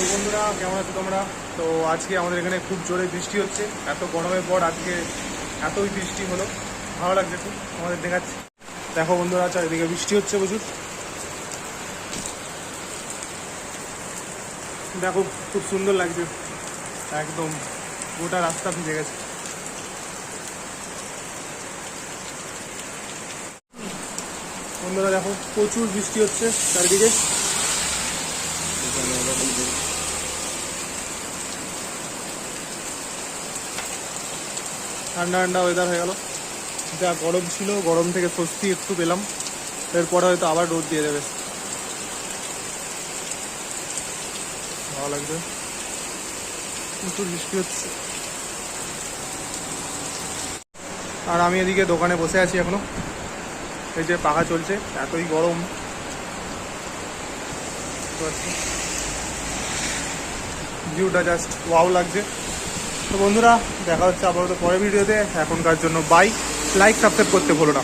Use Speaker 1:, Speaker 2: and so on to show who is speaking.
Speaker 1: তো বন্ধুরা, কেমন আছো তোমরা? তো আজকে আমাদের এখানে খুব জোরে বৃষ্টি হচ্ছে। এত গরমের পর আজকে এতই বৃষ্টি হলো, ভালো লাগছে খুব। আমাদের দেখাচ্ছি, দেখো বন্ধুরা, চারিদিকে বৃষ্টি হচ্ছে প্রচুর। দেখো খুব সুন্দর লাগছে, একদম গোটা রাস্তা ভিজে গেছে। বন্ধুরা দেখো, প্রচুর বৃষ্টি হচ্ছে চারিদিকে। ঠান্ডা ঠান্ডা ওয়েদার হয়ে গেল। যা গরম ছিল, গরম থেকে স্বস্তি একটু পেলাম। এরপরে হয়তো আবার রোদ দিয়ে দেবে, ভালো লাগবে। প্রচুর বৃষ্টি হচ্ছে, আর আমি এদিকে দোকানে বসে আছি এখনো। এই যে পাখা চলছে, এতই গরম। ভিউটা জাস্ট ওয়াও লাগছে। তো বন্ধুরা, দেখা হচ্ছে আপাতত পরের ভিডিওতে। এখনকার জন্য বাই। লাইক সাবস্ক্রাইব করতে ভুলো না।